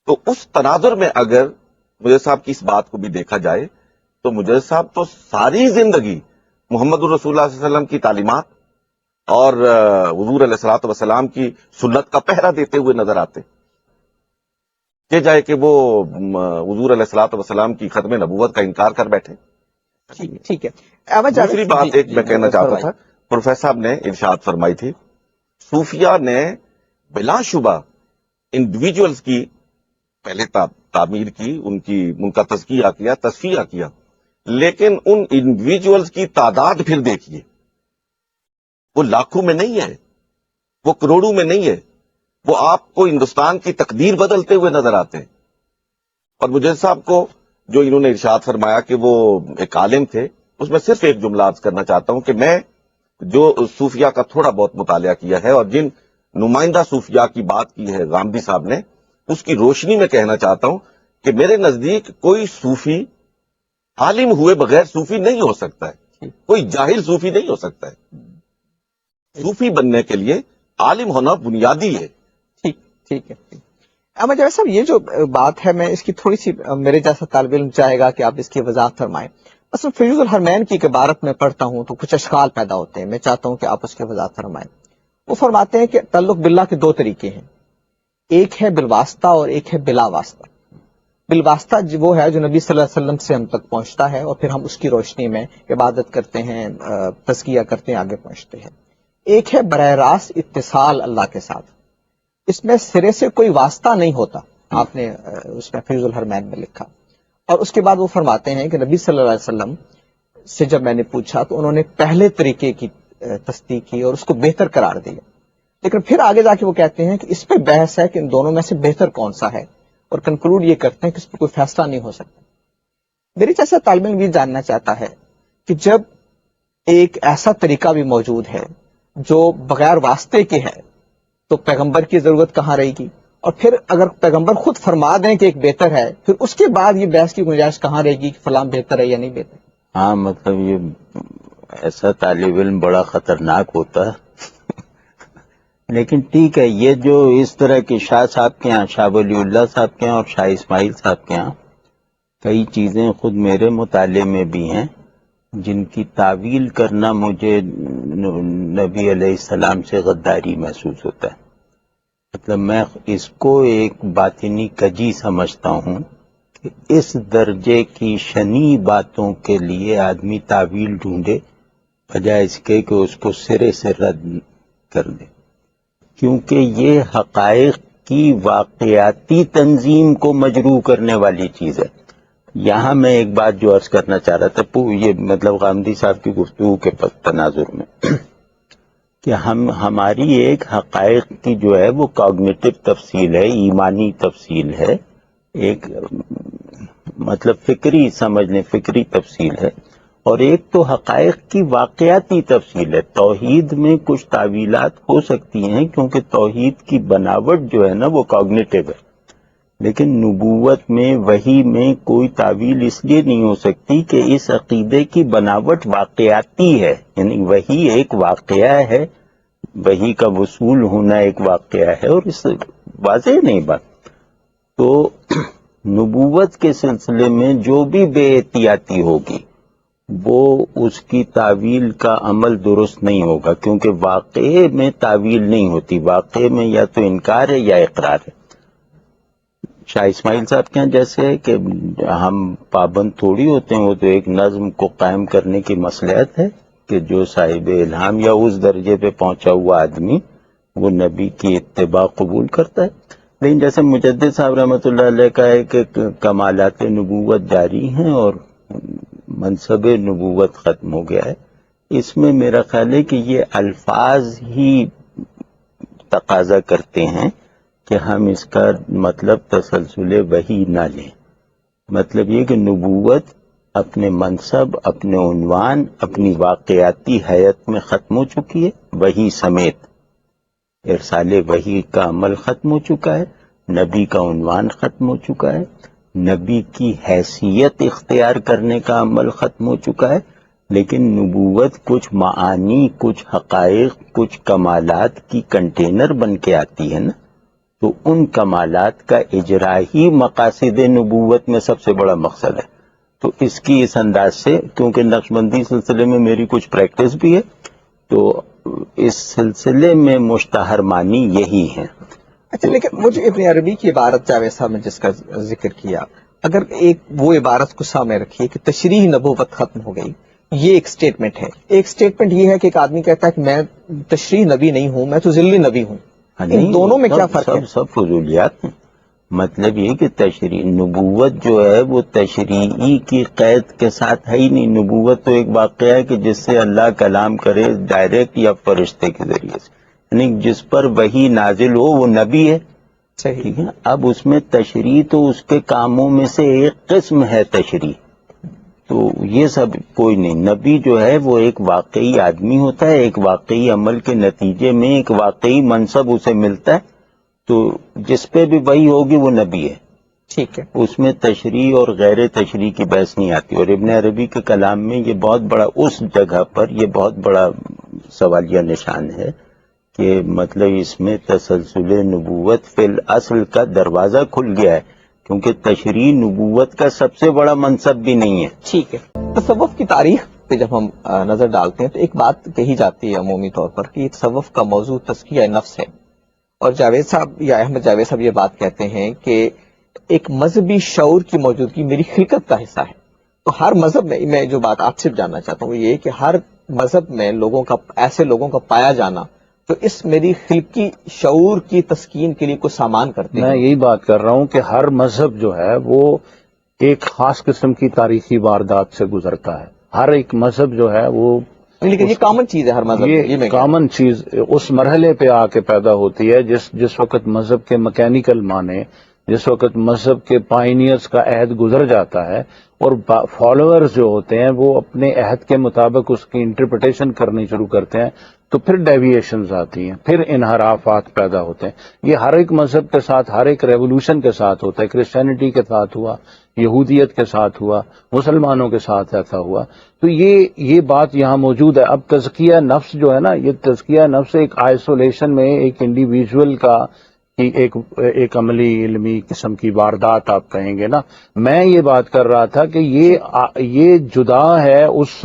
تو اس تناظر میں اگر مجدد صاحب کی اس بات کو بھی دیکھا جائے تو مجدد صاحب تو ساری زندگی محمد الرسول اللہ صلی اللہ علیہ وسلم کی تعلیمات اور حضور علیہ الصلوۃ والسلام کی سنت کا پہرا دیتے ہوئے نظر آتے. کہ جائے کہ وہ حضور علیہ الصلوۃ والسلام کی ختم نبوت کا انکار کر بیٹھے. ٹھیک ہے. دوسری بات ایک میں کہنا چاہتا تھا، پروفیسر صاحب نے ارشاد فرمائی تھی صوفیہ نے بلا شبہ انڈیویجولز کی پہلے تعمیر کی، ان کا تزکیہ کیا، تصفیہ کیا، لیکن ان انڈیویجولز کی تعداد پھر دیکھیے، وہ لاکھوں میں نہیں ہے، وہ کروڑوں میں نہیں ہے، وہ آپ کو ہندوستان کی تقدیر بدلتے ہوئے نظر آتے ہیں. اور مجھے صاحب کو جو انہوں نے ارشاد فرمایا کہ وہ ایک عالم تھے، اس میں صرف ایک جملہ عرض کرنا چاہتا ہوں کہ میں جو صوفیہ کا تھوڑا بہت مطالعہ کیا ہے اور جن نمائندہ صوفیہ کی بات کی ہے غامدی صاحب نے، اس کی روشنی میں کہنا چاہتا ہوں کہ میرے نزدیک کوئی صوفی عالم ہوئے بغیر صوفی نہیں ہو سکتا ہے، کوئی جاہل صوفی نہیں ہو سکتا ہے. صوفی بننے کے لیے عالم ہونا بنیادی ہے. ٹھیک ہے. احمد جاوید صاحب، یہ جو بات ہے میں اس کی تھوڑی سی میرے جیسا طالب علم چاہے گا کہ آپ اس کی وضاحت فرمائیں. اصل فیوز الحرمین کی عبارت میں پڑھتا ہوں تو کچھ اشکال پیدا ہوتے ہیں، میں چاہتا ہوں کہ آپ اس کی وضاحت فرمائیں. وہ فرماتے ہیں کہ تعلق باللہ کے دو طریقے ہیں، ایک ہے بالواسطہ اور ایک ہے بلا واسطہ. بالواسطہ وہ ہے جو نبی صلی اللہ علیہ وسلم سے ہم تک پہنچتا ہے اور پھر ہم اس کی روشنی میں عبادت کرتے ہیں، تزکیہ کرتے ہیں، آگے پہنچتے ہیں. ایک ہے براہ راست اتصال اللہ کے ساتھ، اس میں سرے سے کوئی واسطہ نہیں ہوتا، آپ نے اس میں فیوز الحرمین میں لکھا. اور اس کے بعد وہ فرماتے ہیں کہ نبی صلی اللہ علیہ وسلم سے جب میں نے پوچھا تو انہوں نے پہلے طریقے کی تصدیق کی اور اس کو بہتر قرار دیا، لیکن پھر آگے جا کے وہ کہتے ہیں کہ اس پہ بحث ہے کہ ان دونوں میں سے بہتر کون سا ہے، اور کنکلوڈ یہ کرتے ہیں کہ اس پہ کوئی فیصلہ نہیں ہو سکتا. میری جیسا طالب علم یہ جاننا چاہتا ہے کہ جب ایک ایسا طریقہ بھی موجود ہے جو بغیر واسطے کے ہے تو پیغمبر کی ضرورت کہاں رہے گی؟ اور پھر اگر پیغمبر خود فرما دیں کہ ایک بہتر ہے، پھر اس کے بعد یہ بحث کی گنجائش کہاں رہے گی کہ فلاں بہتر ہے یا نہیں بہتر؟ ہاں، مطلب یہ ایسا طالب علم بڑا خطرناک ہوتا ہے. لیکن ٹھیک ہے، یہ جو اس طرح کے شاہ صاحب کے ہاں، شاہ ولی اللہ صاحب کے ہاں اور شاہ اسماعیل صاحب کے ہاں کئی چیزیں خود میرے مطالعے میں بھی ہیں جن کی تعویل کرنا مجھے نبی علیہ السلام سے غداری محسوس ہوتا ہے. مطلب میں اس کو ایک باطنی کجی سمجھتا ہوں کہ اس درجے کی شنی باتوں کے لیے آدمی تعویل ڈھونڈے بجائے اس کے کہ اس کو سرے سے رد کر دے، کیونکہ یہ حقائق کی واقعاتی تنظیم کو مجروح کرنے والی چیز ہے۔ یہاں میں ایک بات جو عرض کرنا چاہ رہا تھا، یہ مطلب غامدی صاحب کی گفتگو کے تناظر میں، کہ ہماری ایک حقائق کی جو ہے وہ کوگنیٹو تفصیل ہے، ایمانی تفصیل ہے، ایک مطلب فکری سمجھنے فکری تفصیل ہے، اور ایک تو حقائق کی واقعاتی تفصیل ہے۔ توحید میں کچھ تعویلات ہو سکتی ہیں کیونکہ توحید کی بناوٹ جو ہے نا وہ کوگنیٹو ہے، لیکن نبوت میں وحی میں کوئی تعویل اس لیے نہیں ہو سکتی کہ اس عقیدے کی بناوٹ واقعاتی ہے، یعنی وحی ایک واقعہ ہے، وحی کا وصول ہونا ایک واقعہ ہے، اور اس واضح نہیں بات۔ تو نبوت کے سلسلے میں جو بھی بے احتیاطی ہوگی وہ اس کی تعویل کا عمل درست نہیں ہوگا، کیونکہ واقعے میں تعویل نہیں ہوتی، واقعے میں یا تو انکار ہے یا اقرار ہے۔ شاہ اسماعیل صاحب کے یہاں جیسے ہے کہ ہم پابند تھوڑی ہوتے ہیں، وہ تو ایک نظم کو قائم کرنے کی مصلحت ہے کہ جو صاحب الہام یا اس درجے پہ پہنچا ہوا آدمی وہ نبی کی اتباع قبول کرتا ہے۔ لیکن جیسے مجدد صاحب رحمۃ اللہ علیہ کا ہے کہ کمالات نبوت جاری ہیں اور منصب نبوت ختم ہو گیا ہے، اس میں میرا خیال ہے کہ یہ الفاظ ہی تقاضا کرتے ہیں کہ ہم اس کا مطلب تسلسل وحی نہ لیں۔ مطلب یہ کہ نبوت اپنے منصب، اپنے عنوان، اپنی واقعاتی حیت میں ختم ہو چکی ہے، وحی سمیت ارسال وحی کا عمل ختم ہو چکا ہے، نبی کا عنوان ختم ہو چکا ہے، نبی کی حیثیت اختیار کرنے کا عمل ختم ہو چکا ہے، لیکن نبوت کچھ معانی، کچھ حقائق، کچھ کمالات کی کنٹینر بن کے آتی ہے نا، تو ان کمالات کا اجرا ہی مقاصد نبوت میں سب سے بڑا مقصد ہے۔ تو اس کی اس انداز سے، کیونکہ نقشبندی سلسلے میں میری کچھ پریکٹس بھی ہے، تو اس سلسلے میں مشتہر معنی یہی ہیں۔ اچھا، لیکن مجھے ابن عربی کی عبارت جاوید صاحب نے جس کا ذکر کیا، اگر ایک وہ عبارت کو سامنے رکھیے کہ تشریح نبوت ختم ہو گئی، یہ ایک سٹیٹمنٹ ہے۔ ایک سٹیٹمنٹ یہ ہے کہ ایک آدمی کہتا ہے کہ میں تشریح نبی نہیں ہوں، میں تو ذلی نبی ہوں۔ ان دونوں میں کیا فرق ہے؟ سب فضولیات ہیں۔ مطلب یہ کہ تشریح نبوت جو ہے وہ تشریعی کی قید کے ساتھ ہے ہی نہیں۔ نبوت تو ایک واقعہ ہے کہ جس سے اللہ کلام کرے ڈائریکٹ یا فرشتے کے ذریعے سے، یعنی جس پر وحی نازل ہو وہ نبی ہے، ٹھیک ہے۔ اب اس میں تشریح تو اس کے کاموں میں سے ایک قسم ہے تشریح، تو یہ سب کوئی نہیں۔ نبی جو ہے وہ ایک واقعی آدمی ہوتا ہے، ایک واقعی عمل کے نتیجے میں ایک واقعی منصب اسے ملتا ہے، تو جس پہ بھی وحی ہوگی وہ نبی ہے، ٹھیک ہے۔ اس میں تشریح اور غیر تشریح کی بحث نہیں آتی۔ اور ابن عربی کے کلام میں یہ بہت بڑا، اس جگہ پر یہ بہت بڑا سوالیہ نشان ہے کہ مطلب اس میں تسلسل نبوت فی الاصل کا دروازہ کھل گیا ہے، کیونکہ تشریح نبوت کا سب سے بڑا منصب بھی نہیں ہے۔ ٹھیک ہے۔ تصوف کی تاریخ پہ جب ہم نظر ڈالتے ہیں تو ایک بات کہی جاتی ہے عمومی طور پر کہ تصوف کا موضوع تزکیہ نفس ہے، اور جاوید صاحب یا احمد جاوید صاحب یہ بات کہتے ہیں کہ ایک مذہبی شعور کی موجودگی میری خلقت کا حصہ ہے۔ تو ہر مذہب میں جو بات آپ سے جاننا چاہتا ہوں وہ یہ کہ ہر مذہب میں ایسے لوگوں کا پایا جانا تو اس میری خلقی شعور کی تسکین کے لیے کوئی سامان کرتے ہیں۔ میں یہی بات کر رہا ہوں کہ ہر مذہب جو ہے وہ ایک خاص قسم کی تاریخی واردات سے گزرتا ہے۔ ہر ایک مذہب جو ہے وہ، لیکن یہ کامن چیز ہے ہر مذہب، یہ کامن چیز اس مرحلے پہ آ کے پیدا ہوتی ہے جس وقت مذہب کے مکینیکل معنی، جس وقت مذہب کے پائنیئرز کا عہد گزر جاتا ہے اور فالوورز جو ہوتے ہیں وہ اپنے عہد کے مطابق اس کی انٹرپریٹیشن کرنی شروع کرتے ہیں، تو پھر ڈیویشنز آتی ہیں، پھر انحرافات پیدا ہوتے ہیں۔ یہ ہر ایک مذہب کے ساتھ، ہر ایک ریولوشن کے ساتھ ہوتا ہے۔ کرسچینٹی کے ساتھ ہوا، یہودیت کے ساتھ ہوا، مسلمانوں کے ساتھ ایسا ہوا۔ تو یہ بات یہاں موجود ہے۔ اب تزکیہ نفس جو ہے نا، یہ تزکیہ نفس ایک آئسولیشن میں ایک انڈیویجول کا ایک عملی علمی قسم کی واردات آپ کہیں گے نا۔ میں یہ بات کر رہا تھا کہ یہ جدا ہے اس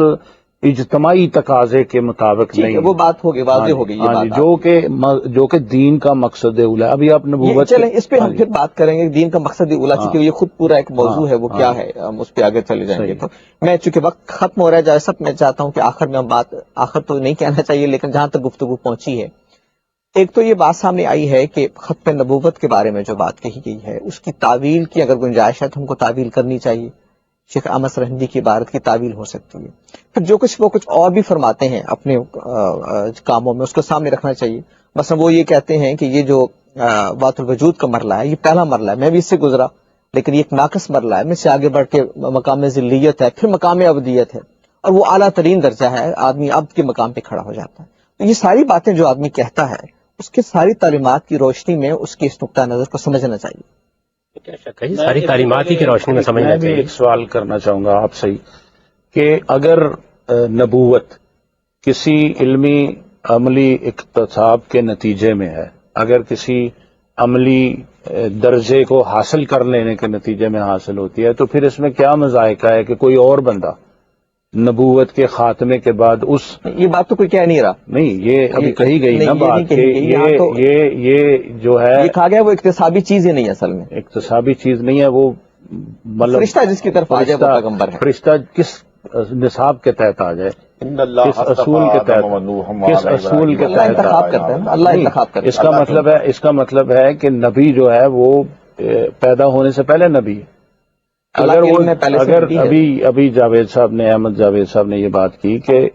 اجتماعی تقاضے کے مطابق ٹھیک ہے، نہیں، وہ بات ہوگی، واضح ہو گئی یہ ہاں جی، بات. جو کہ دین کا مقصد اولا. ابھی آپ یہ نبوت چلیں اس پہ ہاں ہم جی، پھر بات کریں گے، دین کا مقصد اولا، چونکہ یہ خود پورا ایک موضوع ہے، وہ ہاں کیا جی، ہے، ہم اس پہ آگے چلے جائیں گے. صحیح. تو میں چونکہ وقت ختم ہو رہا ہے جیسا، میں چاہتا ہوں کہ آخر میں ہم بات، آخر تو نہیں کہنا چاہیے لیکن جہاں تک گفتگو پہنچی ہے، ایک تو یہ بات سامنے آئی ہے کہ ختم نبوت کے بارے میں جو بات کہی گئی ہے اس کی تعویل کی اگر گنجائش ہے تو ہم کو تعویل کرنی چاہیے. شیخ احمد سرہندی کی عبارت کی تعویل ہو سکتی ہے. پھر جو کچھ وہ کچھ اور بھی فرماتے ہیں اپنے کاموں میں، اس کو سامنے رکھنا چاہیے. مثلا وہ یہ کہتے ہیں کہ یہ جو وات الوجود کا مرحلہ ہے، یہ پہلا مرحلہ ہے، میں بھی اس سے گزرا، لیکن یہ ایک ناقص مرحلہ ہے، میں سے آگے بڑھ کے مقام ذلیت ہے، پھر مقام ابدیت ہے، اور وہ اعلیٰ ترین درجہ ہے، آدمی عبد کے مقام پہ کھڑا ہو جاتا ہے. تو یہ ساری باتیں جو آدمی کہتا ہے، اس کی ساری تعلیمات کی روشنی میں اس کی اس نقطہ نظر کو سمجھنا چاہیے. کیا شک ہے، یہ ساری تعلیمات ہی کی روشنی میں سمجھنا میں بھی چاہیے. ایک سوال کرنا چاہوں گا آپ سے کہ اگر نبوت کسی علمی عملی اقتصاب کے نتیجے میں ہے، اگر کسی عملی درجے کو حاصل کر لینے کے نتیجے میں حاصل ہوتی ہے، تو پھر اس میں کیا مذائقہ ہے کہ کوئی اور بندہ نبوت کے خاتمے کے بعد اس یہ بات تو کوئی کہہ نہیں رہا. نہیں، یہ ابھی کہی گئی نہیں، نا یہ نہیں بات کہ کہی گئی. یہاں تو یہ جو ہے یہ کہا گیا وہ اقتصابی چیز ہی نہیں ہے اصل میں. اقتصابی چیز نہیں ہے، وہ مطلب فرشتہ جس کی طرف آ جائے وہ پیغمبر ہے. فرشتہ کس نصاب کے تحت آ جائے، کس اصول کے تحت، کس اصول کے اللہ تحت انتخاب کرتا ہے نا، اللہ نہیں، انتخاب کرتا ہے. اس کا مطلب ہے کہ نبی جو ہے وہ پیدا ہونے سے پہلے نبی ہے. اللہ اگر کے وہ علم میں پہلے سے اگر نبی ہے. ابھی جاوید صاحب نے، احمد جاوید صاحب نے یہ بات کی کہ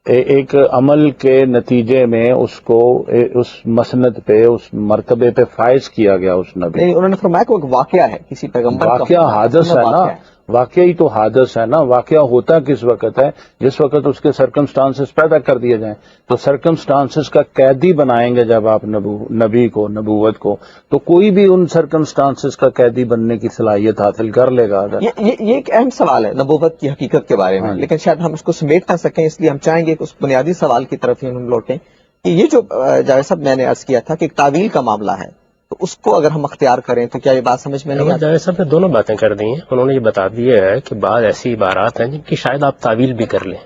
ایک عمل کے نتیجے میں اس کو اس مسند پہ، اس مرتبے پہ فائز کیا گیا اس نبی. نہیں، انہوں نے فرمایا کہ وہ ایک واقعہ ہے، کسی پیغمبر کا واقعہ ہونا، حادث اصل میں ہے نا، واقعہ ہے. واقعہ ہی تو حادث ہے نا. واقعہ ہوتا کس وقت ہے؟ جس وقت اس کے سرکمسٹانسز پیدا کر دیے جائیں. تو سرکمسٹانسز کا قیدی بنائیں گے جب آپ نبی کو، نبوت کو، تو کوئی بھی ان سرکمسٹانسز کا قیدی بننے کی صلاحیت حاصل کر لے گا. اگر یہ ایک اہم سوال ہے نبوت کی حقیقت کے بارے میں، لیکن شاید ہم اس کو سمیٹ نہ سکیں، اس لیے ہم چاہیں گے کہ اس بنیادی سوال کی طرف ہی ہم لوٹیں کہ یہ جو جاوید صاحب میں نے عرض کیا تھا کہ ایک تعویل کا معاملہ ہے، تو اس کو اگر ہم اختیار کریں تو کیا یہ بات سمجھ میں نہیں آتی؟ جاوید صاحب نے دونوں باتیں کر دی ہیں. انہوں نے یہ بتا دیا ہے کہ بعض ایسی عبارات ہیں جن کی شاید آپ تعویل بھی کر لیں،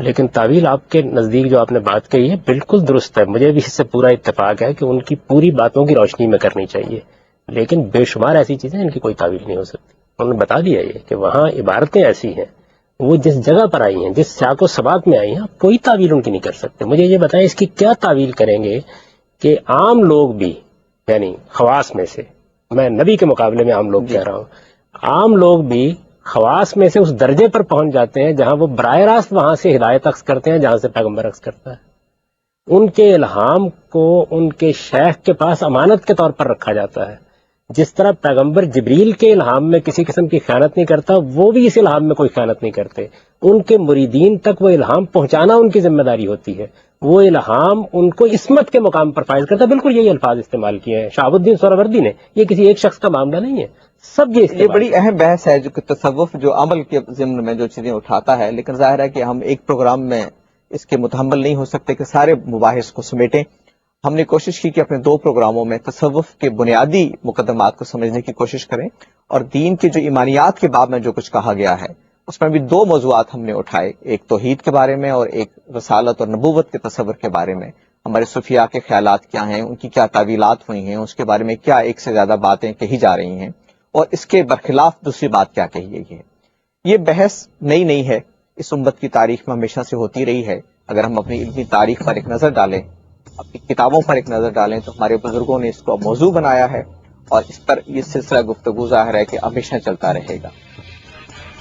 لیکن تعویل آپ کے نزدیک جو آپ نے بات کہی ہے بالکل درست ہے، مجھے بھی اس سے پورا اتفاق ہے کہ ان کی پوری باتوں کی روشنی میں کرنی چاہیے. لیکن بے شمار ایسی چیزیں جن کی کوئی تعویل نہیں ہو سکتی. انہوں نے بتا دیا یہ کہ وہاں عبارتیں ایسی ہیں، وہ جس جگہ پر آئی ہیں، جس سیاق و سباق میں آئی ہیں، آپ کوئی تعویل ان کی نہیں کر سکتے. مجھے یہ بتائیں اس کی کیا تعویل کریں گے کہ عام لوگ بھی، یعنی خواص میں سے، میں نبی کے مقابلے میں عام لوگ کہہ رہا ہوں، عام لوگ بھی خواص میں سے اس درجے پر پہنچ جاتے ہیں جہاں وہ براہ راست وہاں سے ہدایت اخذ کرتے ہیں جہاں سے پیغمبر اخذ کرتا ہے. ان کے الہام کو ان کے شیخ کے پاس امانت کے طور پر رکھا جاتا ہے. جس طرح پیغمبر جبریل کے الہام میں کسی قسم کی خیانت نہیں کرتا، وہ بھی اس الہام میں کوئی خیانت نہیں کرتے. ان کے مریدین تک وہ الہام پہنچانا ان کی ذمہ داری ہوتی ہے. وہ الہام ان کو عصمت کے مقام پر فائز کرتا ہے. بالکل یہی الفاظ استعمال کیے ہیں شہاب الدین سہروردی نے. یہ کسی ایک شخص کا معاملہ نہیں ہے، سب یہ بڑی اہم بحث ہے جو کہ تصوف جو عمل کے ضمن میں جو چیزیں اٹھاتا ہے، لیکن ظاہر ہے کہ ہم ایک پروگرام میں اس کے متحمل نہیں ہو سکتے کہ سارے مباحث کو سمیٹیں. ہم نے کوشش کی کہ اپنے 2 پروگراموں میں تصوف کے بنیادی مقدمات کو سمجھنے کی کوشش کریں، اور دین کے جو ایمانیات کے باب میں جو کچھ کہا گیا ہے اس میں بھی 2 موضوعات ہم نے اٹھائے، ایک توحید کے بارے میں اور ایک رسالت اور نبوت کے تصور کے بارے میں. ہمارے صوفیاء کے خیالات کیا ہیں، ان کی کیا تعویلات ہوئی ہیں، اس کے بارے میں کیا ایک سے زیادہ باتیں کہی جا رہی ہیں، اور اس کے برخلاف دوسری بات کیا کہی گئی ہے. یہ بحث نئی نہیں ہے، اس امت کی تاریخ میں ہمیشہ سے ہوتی رہی ہے. اگر ہم اپنی علمی تاریخ پر ایک نظر ڈالیں، اپنی کتابوں پر ایک نظر ڈالیں، تو ہمارے بزرگوں نے اس کو موضوع بنایا ہے، اور اس پر یہ سلسلہ گفتگو ظاہر ہے کہ ہمیشہ چلتا رہے گا.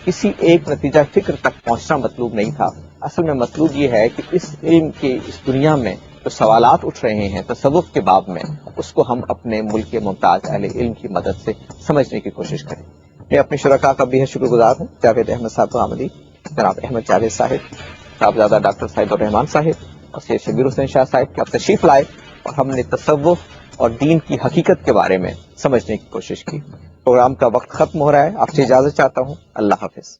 کسی ایک نتیجہ فکر تک پہنچنا مطلوب نہیں تھا. اصل میں مطلوب یہ ہے کہ اس علم کی اس دنیا میں جو سوالات اٹھ رہے ہیں تصوف کے باب میں، اس کو ہم اپنے ملک کے ممتاز اہل علم کی مدد سے سمجھنے کی کوشش کریں. میں اپنے شرکاء کا بھی شکر گزار ہوں، جاوید احمد صاحب حامدی، جناب احمد جاوید صاحب، صاحبزادہ ڈاکٹر سعید الرحمان صاحب اور سید شبیر حسین شاہ صاحب کے آپ تشریف لائے اور ہم نے تصوف اور دین کی حقیقت کے بارے میں سمجھنے کی کوشش کی. پروگرام کا وقت ختم ہو رہا ہے، آپ سے اجازت چاہتا ہوں. اللہ حافظ.